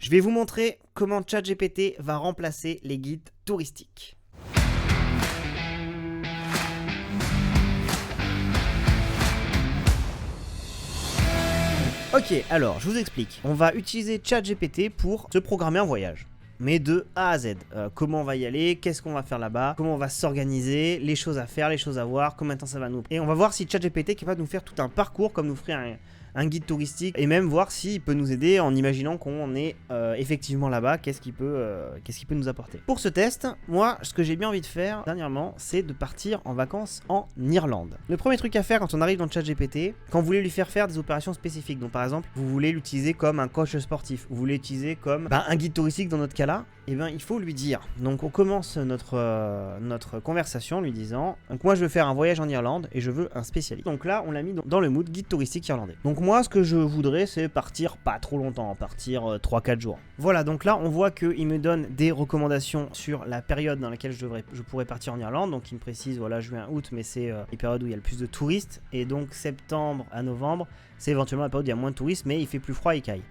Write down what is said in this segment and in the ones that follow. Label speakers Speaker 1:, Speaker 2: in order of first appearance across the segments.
Speaker 1: Je vais vous montrer comment ChatGPT va remplacer les guides touristiques. Ok, alors je vous explique. On va utiliser ChatGPT pour se programmer un voyage. Mais de A à Z. Comment on va y aller, qu'est-ce qu'on va faire là-bas, comment on va s'organiser, les choses à faire, les choses à voir, combien de temps ça va nous. Et on va voir si ChatGPT est capable de nous faire tout un parcours comme nous ferait un guide touristique, et même voir s'il peut nous aider en imaginant qu'on est effectivement là-bas, qu'est-ce qu'il peut nous apporter. Pour ce test, moi, ce que j'ai bien envie de faire dernièrement, c'est de partir en vacances en Irlande. Le premier truc à faire quand on arrive dans ChatGPT, quand vous voulez lui faire des opérations spécifiques, donc par exemple, vous voulez l'utiliser comme un coach sportif, vous voulez l'utiliser comme un guide touristique dans notre cas-là, et bien il faut lui dire. Donc on commence notre conversation en lui disant, donc moi je veux faire un voyage en Irlande et je veux un spécialiste. Donc là, on l'a mis dans le mood guide touristique irlandais. Donc moi, ce que je voudrais, c'est partir pas trop longtemps, partir 3-4 jours. Voilà, donc là, on voit qu'il me donne des recommandations sur la période dans laquelle je pourrais partir en Irlande. Donc il me précise, voilà, juin, août, mais c'est les périodes où il y a le plus de touristes. Et donc septembre à novembre, c'est éventuellement la période où il y a moins de touristes, mais il fait plus froid et caille.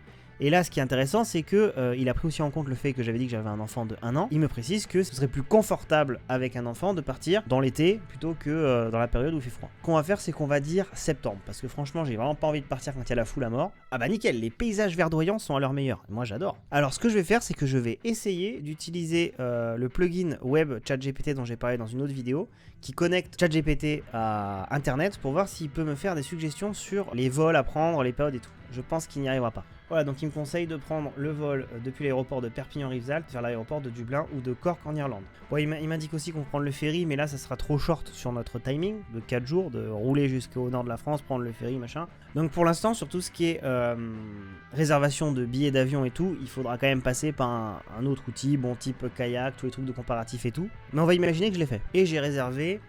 Speaker 1: Et là, ce qui est intéressant, c'est que il a pris aussi en compte le fait que j'avais dit que j'avais un enfant de 1 an. Il me précise que ce serait plus confortable avec un enfant de partir dans l'été plutôt que dans la période où il fait froid. Ce qu'on va faire, c'est qu'on va dire septembre, parce que franchement, j'ai vraiment pas envie de partir quand il y a la foule à mort. Ah bah nickel, les paysages verdoyants sont à leur meilleur. Moi, j'adore. Alors, ce que je vais faire, c'est que je vais essayer d'utiliser le plugin web ChatGPT dont j'ai parlé dans une autre vidéo, qui connecte ChatGPT à Internet pour voir s'il peut me faire des suggestions sur les vols à prendre, les périodes et tout. Je pense qu'il n'y arrivera pas. Voilà, donc il me conseille de prendre le vol depuis l'aéroport de Perpignan-Rivesaltes vers l'aéroport de Dublin ou de Cork en Irlande. Bon, il m'indique aussi qu'on prend le ferry, mais là ça sera trop short sur notre timing de 4 jours, de rouler jusqu'au nord de la France, prendre le ferry, machin. Donc pour l'instant, sur tout ce qui est réservation de billets d'avion et tout, il faudra quand même passer par un autre outil, bon type kayak, tous les trucs de comparatif et tout. Mais on va imaginer que je l'ai fait. Et j'ai réservé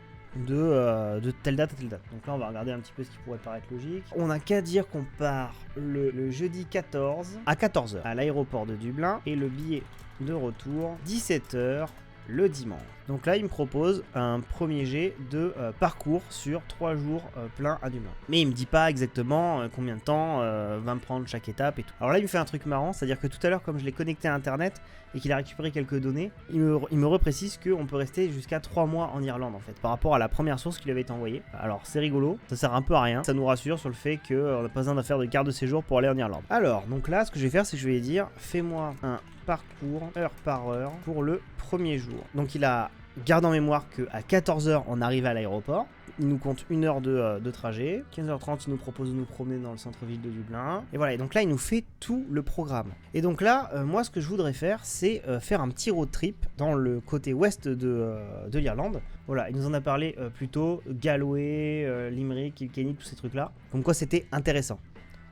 Speaker 1: de telle date à telle date. Donc là on va regarder un petit peu ce qui pourrait paraître logique. On n'a qu'à dire qu'on part le jeudi 14 à 14h à l'aéroport de Dublin et le billet de retour 17h le dimanche. Donc là il me propose un premier jet de parcours sur 3 jours plein à Dublin. Mais il me dit pas exactement combien de temps va me prendre chaque étape et tout. Alors là il me fait un truc marrant, c'est à dire que tout à l'heure comme je l'ai connecté à internet et qu'il a récupéré quelques données, il me reprécise qu'on peut rester jusqu'à 3 mois en Irlande en fait, par rapport à la première source qui lui avait été envoyée. Alors c'est rigolo, ça sert un peu à rien, ça nous rassure sur le fait qu'on n'a pas besoin de faire de carte de séjour pour aller en Irlande. Alors donc là ce que je vais faire, c'est que je vais lui dire fais-moi un parcours heure par heure pour le premier jour. Donc il a garde en mémoire qu'à 14h on arrive à l'aéroport, il nous compte 1 heure de trajet, 15h30 il nous propose de nous promener dans le centre-ville de Dublin, et voilà, et donc là il nous fait tout le programme. Et donc là, moi ce que je voudrais faire, c'est faire un petit road trip dans le côté ouest de l'Irlande. Voilà, il nous en a parlé plus tôt, Galway, Limerick, Kilkenny, tous ces trucs là, comme quoi c'était intéressant.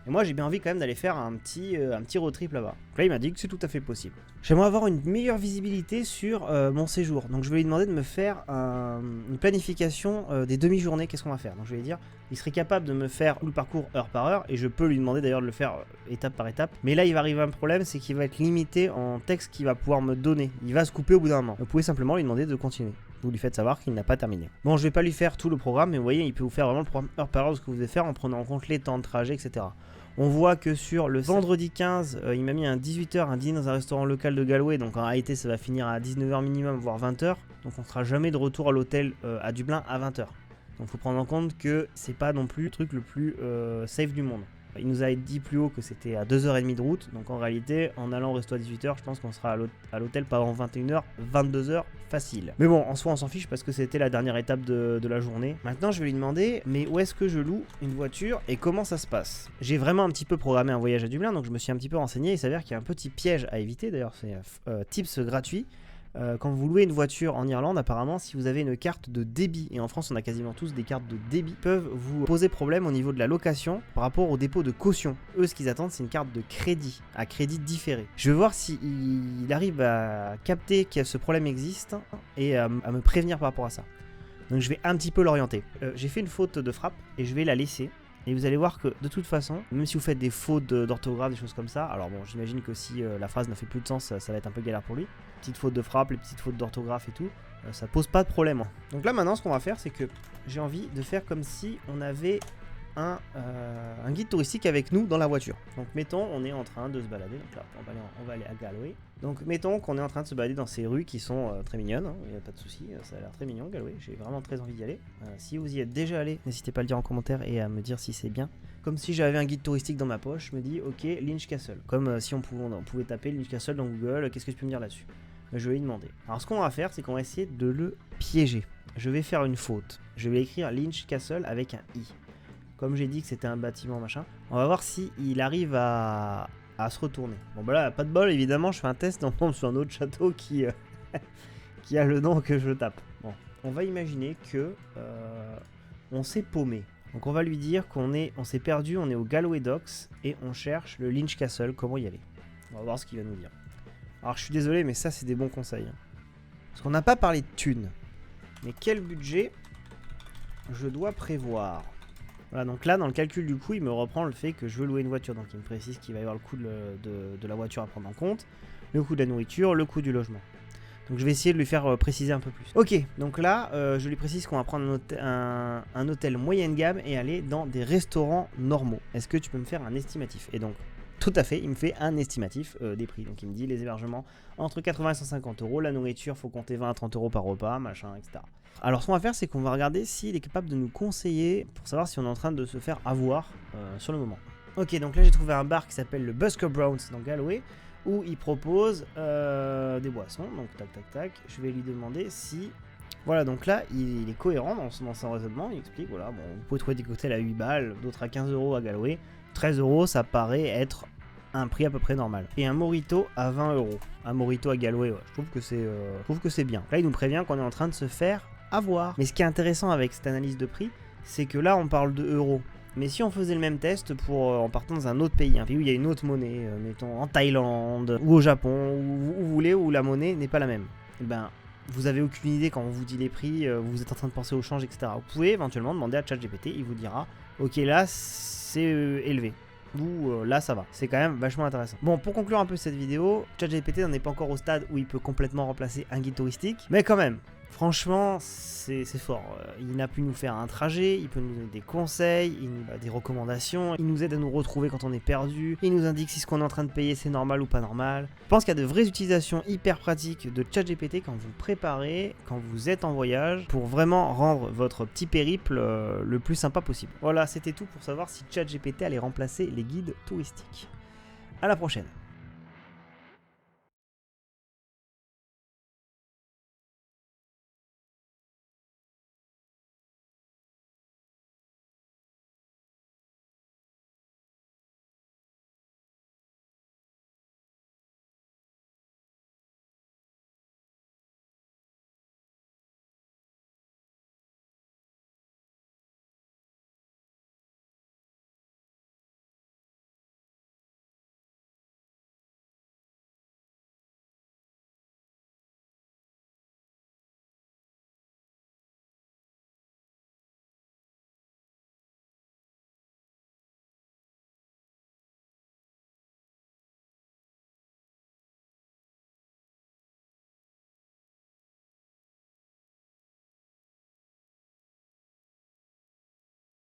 Speaker 1: Et moi j'ai bien envie quand même d'aller faire un petit road trip là-bas. Donc là il m'a dit que c'est tout à fait possible. J'aimerais avoir une meilleure visibilité sur mon séjour. Donc je vais lui demander de me faire une planification des demi-journées. Qu'est-ce qu'on va faire? Donc je vais lui dire, il serait capable de me faire le parcours heure par heure. Et je peux lui demander d'ailleurs de le faire étape par étape. Mais là il va arriver un problème, c'est qu'il va être limité en texte qu'il va pouvoir me donner. Il va se couper au bout d'un moment. Vous pouvez simplement lui demander de continuer. Vous lui faites savoir qu'il n'a pas terminé. Bon, je vais pas lui faire tout le programme, mais vous voyez, il peut vous faire vraiment le programme heure par heure de ce que vous devez faire en prenant en compte les temps de trajet, etc. On voit que sur le vendredi 15, il m'a mis un 18h, un dîner dans un restaurant local de Galway. Donc en réalité, ça va finir à 19h minimum, voire 20h. Donc on ne sera jamais de retour à l'hôtel à Dublin à 20h. Donc il faut prendre en compte que c'est pas non plus le truc le plus safe du monde. Il nous a dit plus haut que c'était à 2h30 de route. Donc en réalité, en allant au resto à 18h, je pense qu'on sera à l'hôtel pas avant 21h, 22h facile. Mais bon, en soi, on s'en fiche parce que c'était la dernière étape de la journée. Maintenant, je vais lui demander, mais où est-ce que je loue une voiture et comment ça se passe? J'ai vraiment un petit peu programmé un voyage à Dublin, donc je me suis un petit peu renseigné. Il s'avère qu'il y a un petit piège à éviter. D'ailleurs, c'est tips gratuit. Quand vous louez une voiture en Irlande, apparemment, si vous avez une carte de débit, et en France on a quasiment tous des cartes de débit, peuvent vous poser problème au niveau de la location par rapport au dépôt de caution. Eux, ce qu'ils attendent, c'est une carte de crédit, à crédit différé. Je vais voir s'il arrive à capter que ce problème existe et à me prévenir par rapport à ça. Donc je vais un petit peu l'orienter. J'ai fait une faute de frappe et je vais la laisser. Et vous allez voir que de toute façon, même si vous faites des fautes d'orthographe, des choses comme ça, alors bon, j'imagine que si la phrase ne fait plus de sens, ça va être un peu galère pour lui. Petites fautes de frappe, les petites fautes d'orthographe et tout, ça pose pas de problème. Donc là maintenant, ce qu'on va faire, c'est que j'ai envie de faire comme si on avait un guide touristique avec nous dans la voiture. Donc mettons on est en train de se balader, donc là on va aller à Galway. Donc mettons qu'on est en train de se balader dans ces rues qui sont très mignonnes, hein, il n'y a pas de souci, ça a l'air très mignon Galway, j'ai vraiment très envie d'y aller. Si vous y êtes déjà allé, n'hésitez pas à le dire en commentaire et à me dire si c'est bien. Comme si j'avais un guide touristique dans ma poche, je me dis ok Lynch Castle, comme si on pouvait taper Lynch Castle dans Google, qu'est-ce que tu peux me dire là-dessus? Je vais lui demander. Alors ce qu'on va faire, c'est qu'on va essayer de le piéger. Je vais faire une faute. Je vais écrire Lynch Castle avec un I. Comme j'ai dit que c'était un bâtiment machin. On va voir si il arrive à se retourner. Bon bah là, pas de bol, évidemment, je fais un test, on tombe sur un autre château qui a le nom que je tape. Bon, on va imaginer que on s'est paumé. Donc on va lui dire qu'on s'est perdu, on est au Galway Docks et on cherche le Lynch Castle, comment y aller. On va voir ce qu'il va nous dire. Alors je suis désolé, mais ça c'est des bons conseils. Parce qu'on n'a pas parlé de thunes. Mais quel budget je dois prévoir? Voilà, donc là dans le calcul du coût, il me reprend le fait que je veux louer une voiture. Donc il me précise qu'il va y avoir le coût de la voiture à prendre en compte, le coût de la nourriture, le coût du logement. Donc je vais essayer de lui faire préciser un peu plus. Ok, donc là je lui précise qu'on va prendre un hôtel moyenne gamme et aller dans des restaurants normaux. Est-ce que tu peux me faire un estimatif? Et donc tout à fait, il me fait un estimatif des prix. Donc il me dit les hébergements entre 80 et 150 euros, la nourriture, faut compter 20 à 30 euros par repas, machin, etc. Alors ce qu'on va faire, c'est qu'on va regarder s'il est capable de nous conseiller pour savoir si on est en train de se faire avoir sur le moment. Ok, donc là j'ai trouvé un bar qui s'appelle le Busker Browns dans Galway, où il propose des boissons. Donc tac tac tac, je vais lui demander si... Voilà, donc là il est cohérent dans son raisonnement, il explique, voilà, bon, vous pouvez trouver des cocktails à 8 balles, d'autres à 15 euros à Galway. 13 euros, ça paraît être un prix à peu près normal. Et un mojito à 20 euros. Un mojito à Galway, ouais, je trouve que c'est bien. Là, il nous prévient qu'on est en train de se faire avoir. Mais ce qui est intéressant avec cette analyse de prix, c'est que là, on parle de euros. Mais si on faisait le même test en partant dans un autre pays, un pays où il y a une autre monnaie, mettons en Thaïlande ou au Japon, où vous voulez, où la monnaie n'est pas la même, et ben, vous avez aucune idée quand on vous dit les prix, vous êtes en train de penser au change, etc. Vous pouvez éventuellement demander à ChatGPT, il vous dira, ok, là, c'est élevé. Ou là ça va, c'est quand même vachement intéressant. Bon, pour conclure un peu cette vidéo, ChatGPT n'en est pas encore au stade où il peut complètement remplacer un guide touristique, mais quand même, franchement c'est fort. Il a pu nous faire un trajet, il peut nous donner des conseils, il nous a des recommandations, il nous aide à nous retrouver quand on est perdu, il nous indique si ce qu'on est en train de payer c'est normal ou pas normal. Je pense qu'il y a de vraies utilisations hyper pratiques de ChatGPT quand vous préparez, quand vous êtes en voyage, pour vraiment rendre votre petit périple le plus sympa possible. Voilà, c'était tout pour savoir si ChatGPT allait remplacer les guides touristiques. À la prochaine.